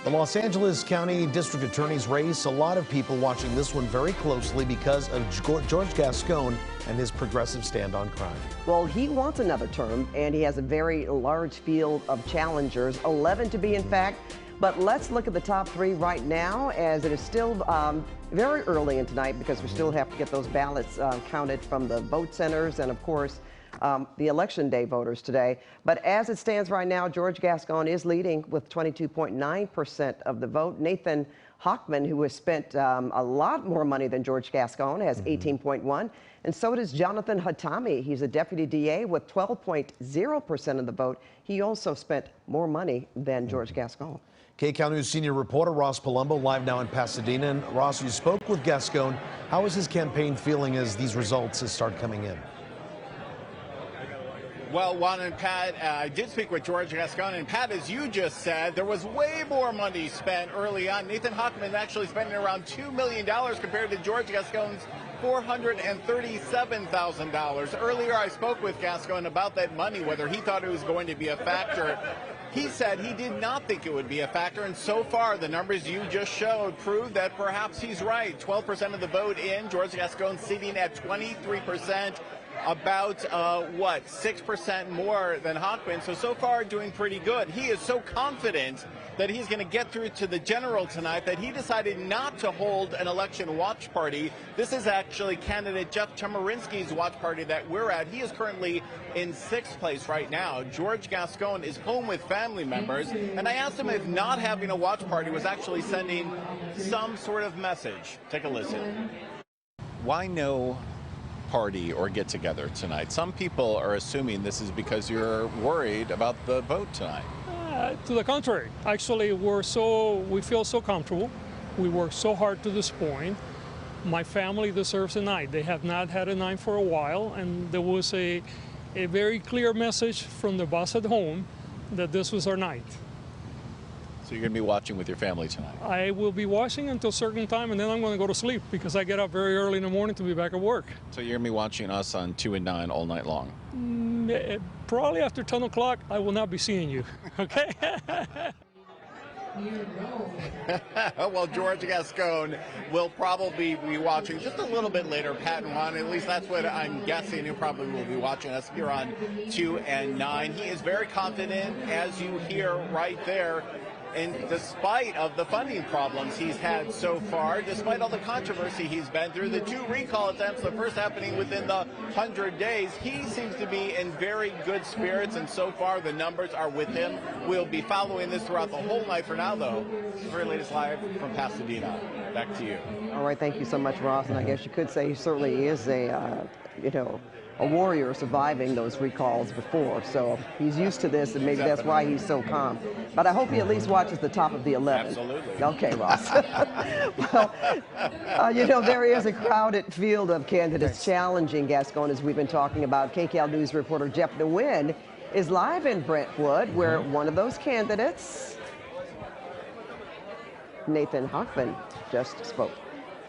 The Los Angeles County District Attorney's race, a lot of people watching this one very closely because of George Gascón and his progressive stand on crime. Well, he wants another term, and he has a very large field of challengers, 11 to be in fact. But let's look at the top three right now, as it is still very early in tonight because we still have to get those ballots counted from the vote centers and, of course, the election day voters today. But as it stands right now, George Gascón is leading with 22.9% of the vote. Nathan Hochman, who has spent a lot more money than George Gascón, has 18.1%. And so does Jonathan Hatami. He's a deputy DA with 12.0% of the vote. He also spent more money than George Gascón. KCAL News senior reporter Ross Palombo live now in Pasadena. And Ross, you spoke with Gascón. How is his campaign feeling as these results start coming in? Well, Juan and Pat, I did speak with George Gascón, and Pat, as you just said, there was way more money spent early on. Nathan Hochman actually spending around $2 million compared to George Gascón's $437,000. Earlier, I spoke with Gascón about that money, whether he thought it was going to be a factor. He said he did not think it would be a factor, and so far the numbers you just showed prove that perhaps he's right. 12% of the vote in, George Gascón sitting at 23%. About, 6% more than Hochman. So far doing pretty good. He is so confident that he's going to get through to the general tonight that he decided not to hold an election watch party. This is actually candidate Jeff Chemerinsky's watch party that we're at. He is currently in 6th place right now. George Gascón is home with family members, and I asked him if not having a watch party was actually sending some sort of message. Take a listen. Why no party or get together tonight? Some people are assuming this is because you're worried about the vote tonight. To the contrary, actually, we feel so comfortable. We work so hard to this point. My family deserves a night. They have not had a night for a while, and there was a very clear message from the boss at home that this was our night. So you're going to be watching with your family tonight? I will be watching until a certain time, and then I'm going to go to sleep because I get up very early in the morning to be back at work. So you're going to be watching us on 2 and 9 all night long? Probably after 10 o'clock, I will not be seeing you, okay? Well, George Gascón will probably be watching just a little bit later. Pat and Juan, at least that's what I'm guessing, who probably will be watching us here on 2 and 9. He is very confident, as you hear right there. And despite of the funding problems he's had so far, despite all the controversy he's been through, the 2 recall attempts, the first happening within the 100 days, he seems to be in very good spirits, and so far the numbers are with him. We'll be following this throughout the whole night. For now, though, the very latest live from Pasadena. Back to you. All right, thank you so much, Ross. And I guess you could say he certainly is a warrior surviving those recalls before. So he's used to this, and maybe that's why he's so calm. But I hope he at least watches the top of the 11. Absolutely. Okay, Ross. Well, there is a crowded field of candidates challenging Gascón, as we've been talking about. KCAL News reporter Jeff Nguyen is live in Brentwood, where one of those candidates, Nathan Hochman, just spoke.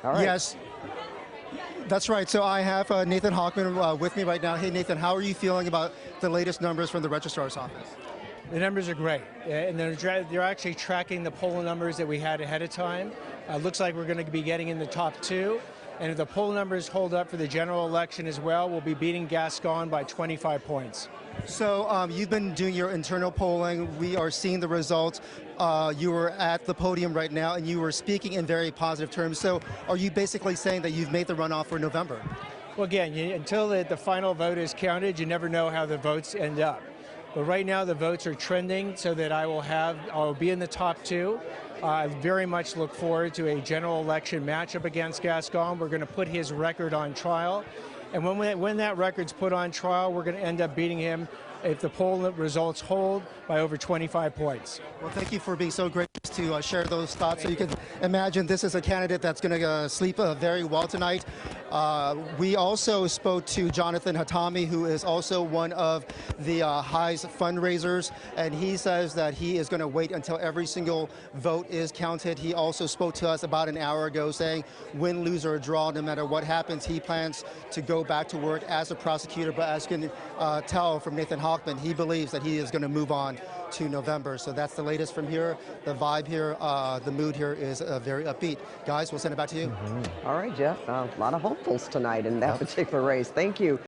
All right. Yes. That's right. So I have Nathan Hochman with me right now. Hey, Nathan, how are you feeling about the latest numbers from the registrar's office? The numbers are great, and they're actually tracking the poll numbers that we had ahead of time. Looks like we're going to be getting in the top 2, and if the poll numbers hold up for the general election as well, we'll be beating Gascón by 25 points. So you've been doing your internal polling. We are seeing the results. You were at the podium right now, and you were speaking in very positive terms. So are you basically saying that you've made the runoff for November? Well, again, until the final vote is counted, you never know how the votes end up. But right now, the votes are trending so that I'll be in the top 2. I very much look forward to a general election matchup against Gascón. We're going to put his record on trial. And when that record's put on trial, we're going to end up beating him, if the poll results hold, by over 25 points. Well, thank you for being so gracious to share those thoughts. So you can imagine this is a candidate that's going to sleep very well tonight. We also spoke to Jonathan Hatami, who is also one of the High's fundraisers, and he says that he is going to wait until every single vote is counted. He also spoke to us about an hour ago saying win, lose, or draw, no matter what happens, he plans to go back to work as a prosecutor. But as you can tell from Nathan Hochman, he believes that he is going to move on to November. So that's the latest from here. The vibe here, the mood here is very upbeat. Guys, we'll send it back to you. All right, Jeff. A lot of hopefuls tonight in that particular race. Thank you.